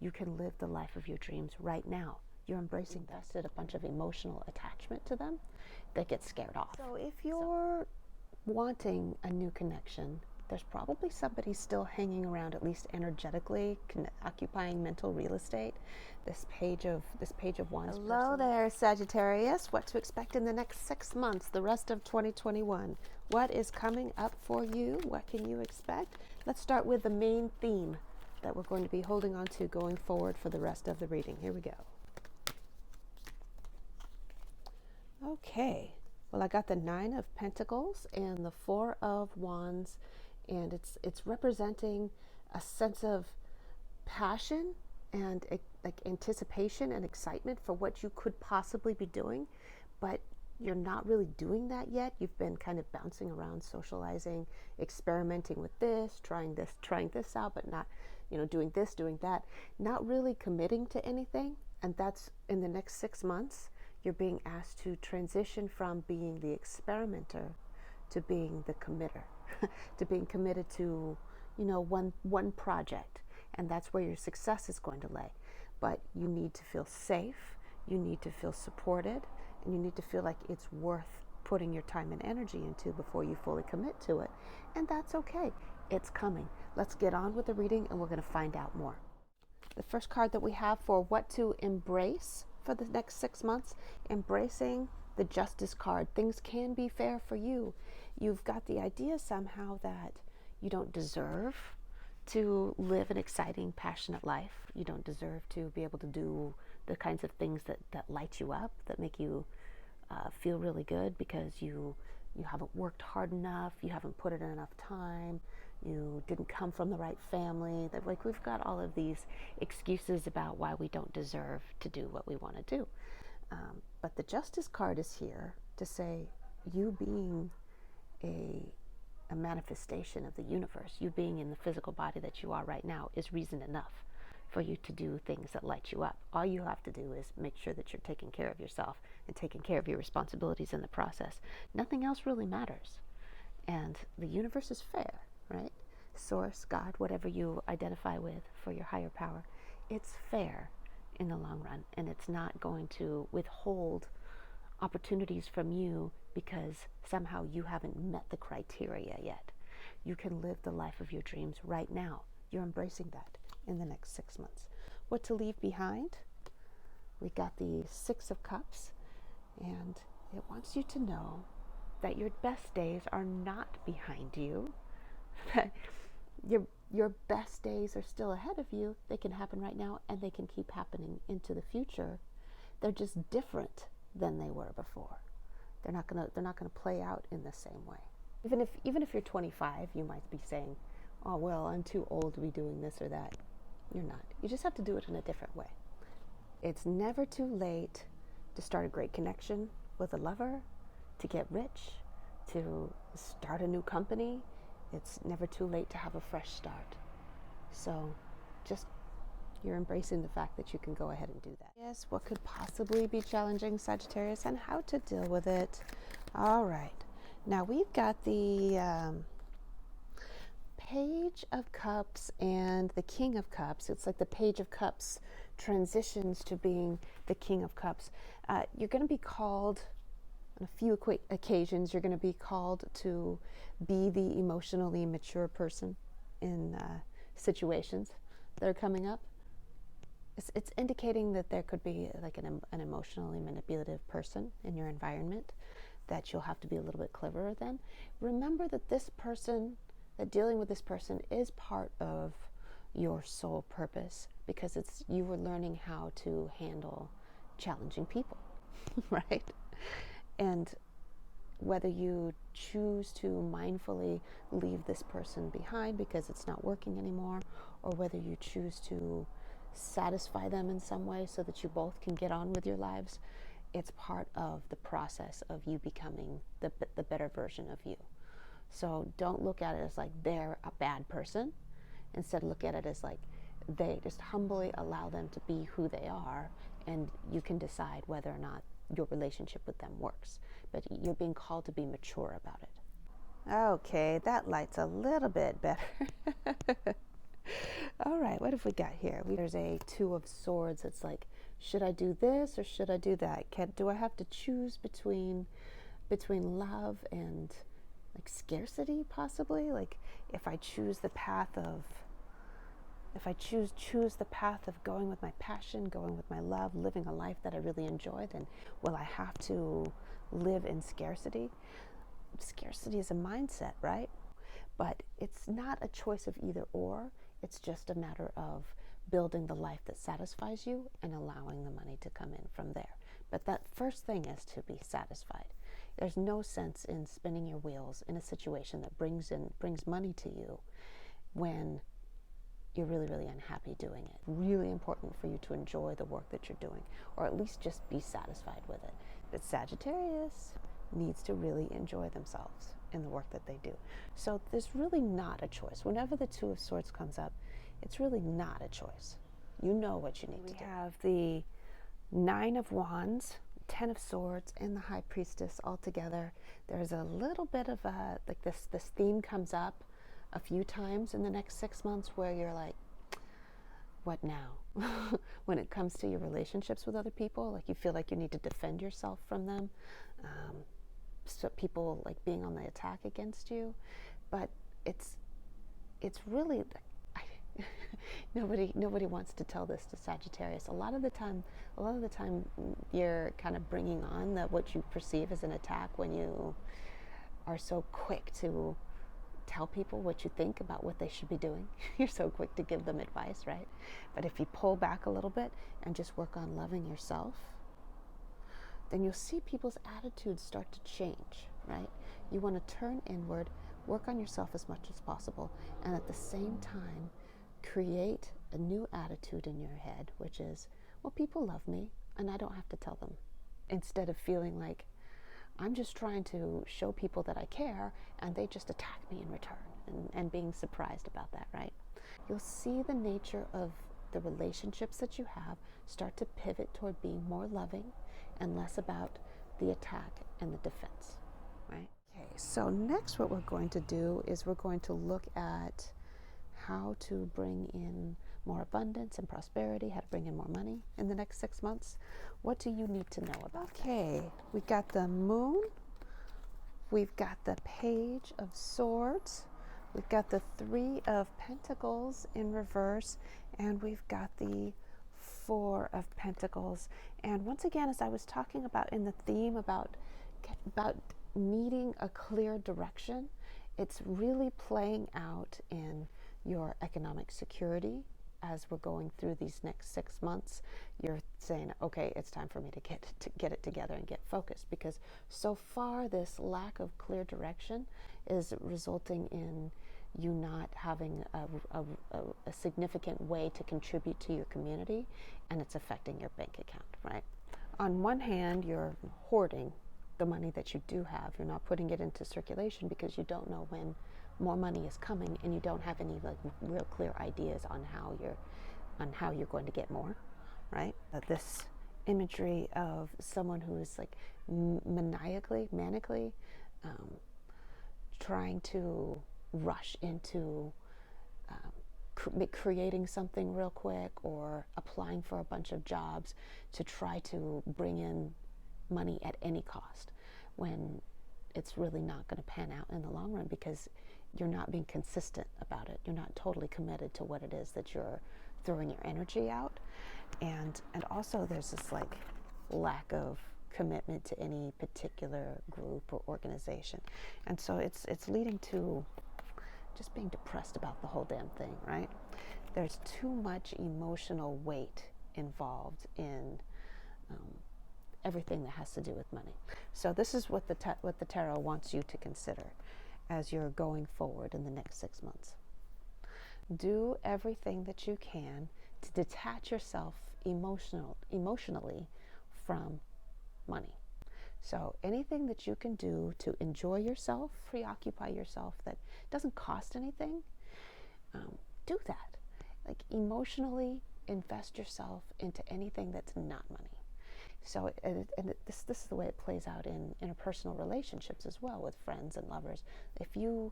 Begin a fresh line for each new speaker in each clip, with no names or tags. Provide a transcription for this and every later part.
you can live the life of your dreams right now. You're embracing that. Invested a bunch of emotional attachment to them that get scared off. So if you're wanting a new connection, there's probably somebody still hanging around, at least energetically, occupying mental real estate. This page of wands. Hello there, Sagittarius. What to expect in the next 6 months, the rest of 2021? What is coming up for you? What can you expect? Let's start with the main theme that we're going to be holding on to going forward for the rest of the reading. Here we go. Okay. Well, I got the 9 of Pentacles and the 4 of Wands, and it's representing a sense of passion and like anticipation and excitement for what you could possibly be doing, but you're not really doing that yet. You've been kind of bouncing around, socializing, experimenting with this, trying this out, but not, doing this, doing that, not really committing to anything. And that's in the next 6 months. You're being asked to transition from being the experimenter to being the committer, to being committed to, one project. And that's where your success is going to lay. But you need to feel safe, you need to feel supported, and you need to feel like it's worth putting your time and energy into before you fully commit to it. And that's okay. It's coming. Let's get on with the reading, and we're going to find out more. The first card that we have for what to embrace for the next 6 months, embracing the Justice card. Things can be fair for you. You've got the idea somehow that you don't deserve to live an exciting, passionate life. You don't deserve to be able to do the kinds of things that light you up, that make you feel really good, because you haven't worked hard enough, you haven't put in enough time, you didn't come from the right family. That, like, we've got all of these excuses about why we don't deserve to do what we want to do. But the Justice card is here to say, you being a manifestation of the universe, you being in the physical body that you are right now, is reason enough for you to do things that light you up. All you have to do is make sure that you're taking care of yourself and taking care of your responsibilities in the process. Nothing else really matters. And the universe is fair, right? Source, God, whatever you identify with for your higher power, it's fair in the long run, and it's not going to withhold opportunities from you because somehow you haven't met the criteria yet. You can live the life of your dreams right now. You're embracing that in the next 6 months. What to leave behind? We got the 6 of Cups, and it wants you to know that your best days are not behind you, that your best days are still ahead of you. They can happen right now, and they can keep happening into the future. They're just different than they were before. They're not gonna play out in the same way. Even if you're 25, you might be saying, "Oh well, I'm too old to be doing this or that." You're not. You just have to do it in a different way. It's never too late to start a great connection with a lover, to get rich, to start a new company. It's never too late to have a fresh start. So just, you're embracing the fact that you can go ahead and do that. Yes, what could possibly be challenging, Sagittarius, and how to deal with it. All right. Now we've got the Page of Cups and the King of Cups. It's like the Page of Cups transitions to being the King of Cups. You're going to be called, on a few occasions, you're going to be called to be the emotionally mature person in situations that are coming up. It's indicating that there could be like an emotionally manipulative person in your environment that you'll have to be a little bit cleverer than. Remember that dealing with this person is part of your soul purpose, because you were learning how to handle challenging people, right? And whether you choose to mindfully leave this person behind because it's not working anymore, or whether you choose to satisfy them in some way so that you both can get on with your lives, it's part of the process of you becoming the better version of you. So don't look at it as like they're a bad person. Instead, look at it as like they just humbly allow them to be who they are, and you can decide whether or not your relationship with them works. But you're being called to be mature about it. Okay, that light's a little bit better. All right, what have we got here? There's a Two of Swords. It's like, should I do this or should I do that? Do I have to choose between love and like scarcity, possibly? Like, if I choose the path of if I choose the path of going with my passion, going with my love, living a life that I really enjoy, then will I have to live in scarcity? Scarcity is a mindset, right? But it's not a choice of either or. It's just a matter of building the life that satisfies you and allowing the money to come in from there. But that first thing is to be satisfied. There's no sense in spinning your wheels in a situation that brings money to you when you're really, really unhappy doing it. Really important for you to enjoy the work that you're doing, or at least just be satisfied with it. But Sagittarius needs to really enjoy themselves in the work that they do. So there's really not a choice. Whenever the Two of Swords comes up, it's really not a choice. You know what you need to do. We have the Nine of Wands, Ten of Swords, and the High Priestess all together. There's a little bit of a, like this theme comes up a few times in the next 6 months where you're like, what now? When it comes to your relationships with other people, like you feel like you need to defend yourself from them. So people like being on the attack against you, but it's really nobody wants to tell this to Sagittarius. A lot of the time you're kind of bringing on what you perceive as an attack when you are so quick to tell people what you think about what they should be doing. You're so quick to give them advice, right? But if you pull back a little bit and just work on loving yourself, then you'll see people's attitudes start to change, right? You want to turn inward, work on yourself as much as possible, and at the same time, create a new attitude in your head, which is, well, people love me, and I don't have to tell them. Instead of feeling like, I'm just trying to show people that I care, and they just attack me in return, and being surprised about that, right? You'll see the nature of the relationships that you have start to pivot toward being more loving and less about the attack and the defense, right? Okay, so next what we're going to do is we're going to look at how to bring in more abundance and prosperity, how to bring in more money in the next 6 months. What do you need to know about? Okay, we got the Moon, we've got the Page of Swords, we've got the Three of Pentacles in reverse, and we've got the Four of Pentacles. And once again, as I was talking about in the theme about needing a clear direction, it's really playing out in your economic security. As we're going through these next 6 months, you're saying, okay, it's time for me to get it together and get focused, because so far this lack of clear direction is resulting in you not having a significant way to contribute to your community, and it's affecting your bank account, right? On one hand, you're hoarding the money that you do have. You're not putting it into circulation because you don't know when more money is coming, and you don't have any like real clear ideas on how you're going to get more, right? This imagery of someone who is like manically trying to rush into creating something real quick, or applying for a bunch of jobs to try to bring in money at any cost, when it's really not going to pan out in the long run because you're not being consistent about it. You're not totally committed to what it is that you're throwing your energy out. And also there's this like lack of commitment to any particular group or organization. And so it's leading to just being depressed about the whole damn thing, right? There's too much emotional weight involved in everything that has to do with money. So this is what the tarot wants you to consider as you're going forward in the next 6 months. Do everything that you can to detach yourself emotionally from money. So anything that you can do to enjoy yourself, preoccupy yourself, that doesn't cost anything, do that. Like emotionally invest yourself into anything that's not money. So this is the way it plays out in interpersonal relationships as well, with friends and lovers. If you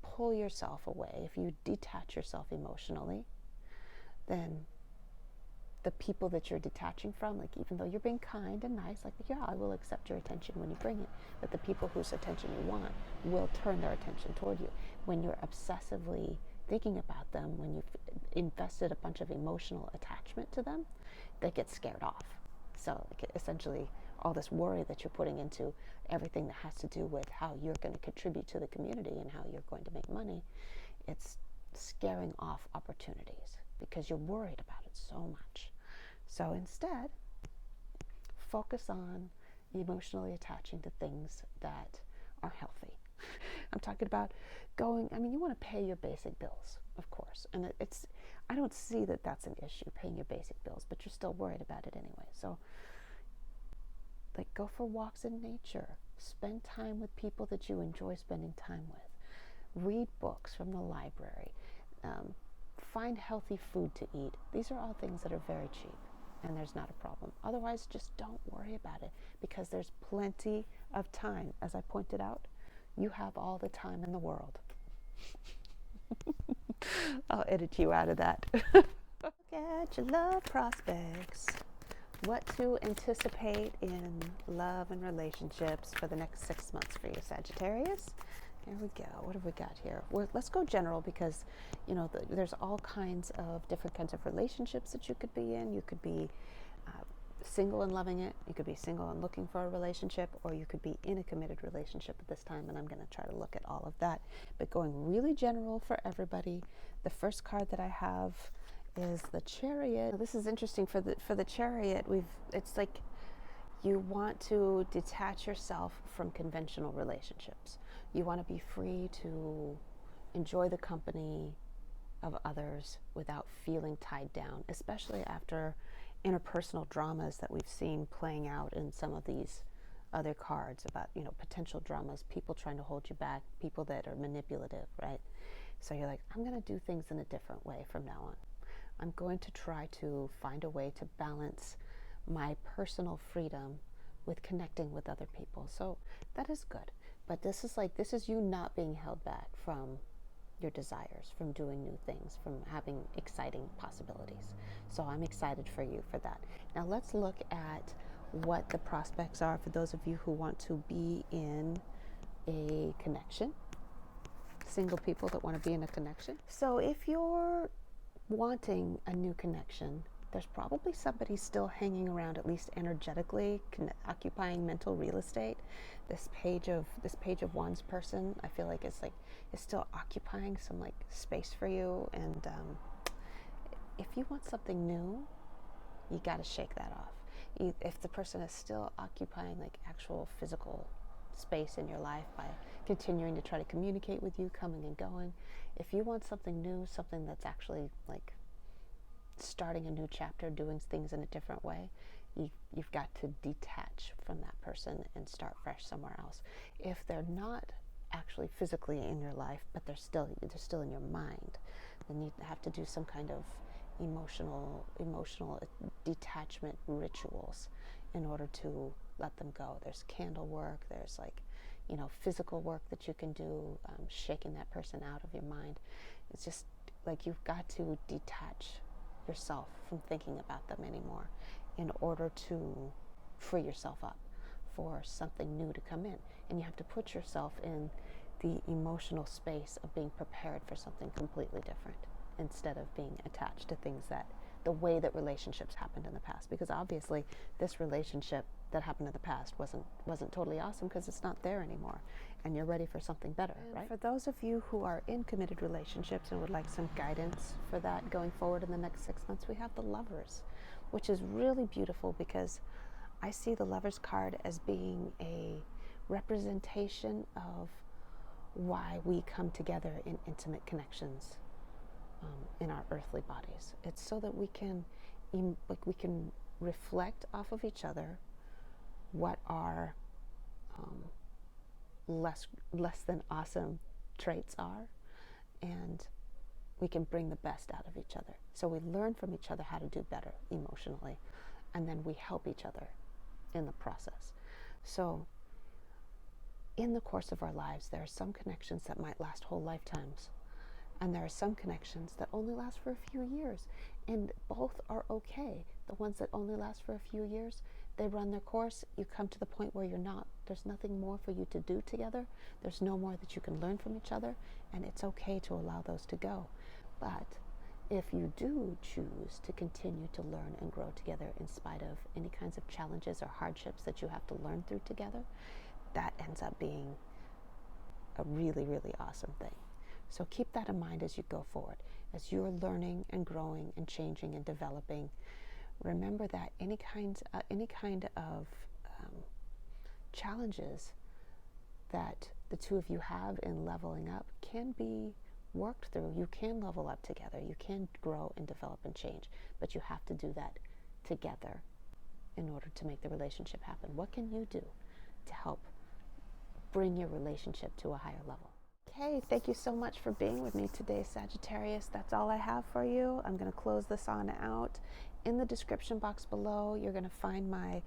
pull yourself away, if you detach yourself emotionally, then the people that you're detaching from, like even though you're being kind and nice, like, yeah, I will accept your attention when you bring it, but the people whose attention you want will turn their attention toward you. When you're obsessively thinking about them, when you've invested a bunch of emotional attachment to them, they get scared off. So like, essentially, all this worry that you're putting into everything that has to do with how you're going to contribute to the community and how you're going to make money, it's scaring off opportunities because you're worried about it so much. So instead, focus on emotionally attaching to things that are healthy. I'm talking about you want to pay your basic bills, of course. And I don't see that that's an issue, paying your basic bills, but you're still worried about it anyway. So, like, go for walks in nature. Spend time with people that you enjoy spending time with. Read books from the library. Find healthy food to eat. These are all things that are very cheap, and there's not a problem. Otherwise, just don't worry about it, because there's plenty of time. As I pointed out, you have all the time in the world. I'll edit you out of that. Look at your love prospects. What to anticipate in love and relationships for the next 6 months for you, Sagittarius. Here we go. What have we got here? Let's go general, because there's all kinds of different kinds of relationships that you could be in. You could be single and loving it. You could be single and looking for a relationship, or you could be in a committed relationship at this time. And I'm going to try to look at all of that, but going really general for everybody. The first card that I have is the Chariot. Now, this is interesting for the Chariot. It's like you want to detach yourself from conventional relationships. You want to be free to enjoy the company of others without feeling tied down, especially after interpersonal dramas that we've seen playing out in some of these other cards about, potential dramas, people trying to hold you back, people that are manipulative, right? So you're like, I'm going to do things in a different way from now on. I'm going to try to find a way to balance my personal freedom with connecting with other people. So that is good. But this is you not being held back from your desires, from doing new things, from having exciting possibilities. So I'm excited for you for that. Now let's look at what the prospects are for those of you who want to be in a connection, single people that want to be in a connection. So if you're wanting a new connection, there's probably somebody still hanging around, at least energetically, occupying mental real estate. This page of Wands person, I feel like is still occupying some space for you. And if you want something new, you got to shake that off. If the person is still occupying actual physical space in your life by continuing to try to communicate with you, coming and going, if you want something new, something that's actually starting a new chapter, doing things in a different way, you've got to detach from that person and start fresh somewhere else. If they're not actually physically in your life, but they're still in your mind, then you have to do some kind of emotional detachment rituals in order to let them go. There's candle work, there's physical work that you can do, shaking that person out of your mind. It's just you've got to detach yourself from thinking about them anymore in order to free yourself up for something new to come in. And you have to put yourself in the emotional space of being prepared for something completely different, instead of being attached to things the way that relationships happened in the past. Because obviously this relationship that happened in the past wasn't totally awesome, because it's not there anymore, and you're ready for something better, right? For those of you who are in committed relationships and would like some guidance for that going forward in the next 6 months, we have the Lovers, which is really beautiful, because I see the Lovers card as being a representation of why we come together in intimate connections in our earthly bodies. It's so that we can reflect off of each other what our less than awesome traits are, and we can bring the best out of each other. So we learn from each other how to do better emotionally, and then we help each other in the process. So in the course of our lives, there are some connections that might last whole lifetimes. And there are some connections that only last for a few years. And both are okay. The ones that only last for a few years, they run their course. You come to the point where there's nothing more for you to do together. There's no more that you can learn from each other. And it's okay to allow those to go. But if you do choose to continue to learn and grow together in spite of any kinds of challenges or hardships that you have to learn through together, that ends up being a really, really awesome thing. So keep that in mind as you go forward. As you're learning and growing and changing and developing, remember that any kind of challenges that the two of you have in leveling up can be worked through. You can level up together. You can grow and develop and change, but you have to do that together in order to make the relationship happen. What can you do to help bring your relationship to a higher level? Okay, thank you so much for being with me today, Sagittarius. That's all I have for you. I'm going to close this on out. In the description box below, you're going to find my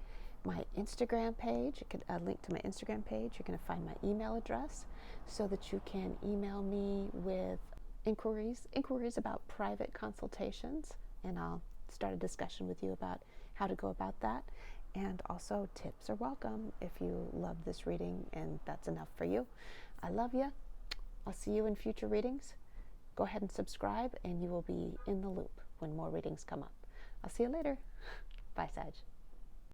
Instagram page, a link to my Instagram page. You're going to find my email address so that you can email me with inquiries about private consultations, and I'll start a discussion with you about how to go about that. And also, tips are welcome if you love this reading and that's enough for you. I love you. I'll see you in future readings. Go ahead and subscribe and you will be in the loop when more readings come up. I'll see you later. Bye, Sag.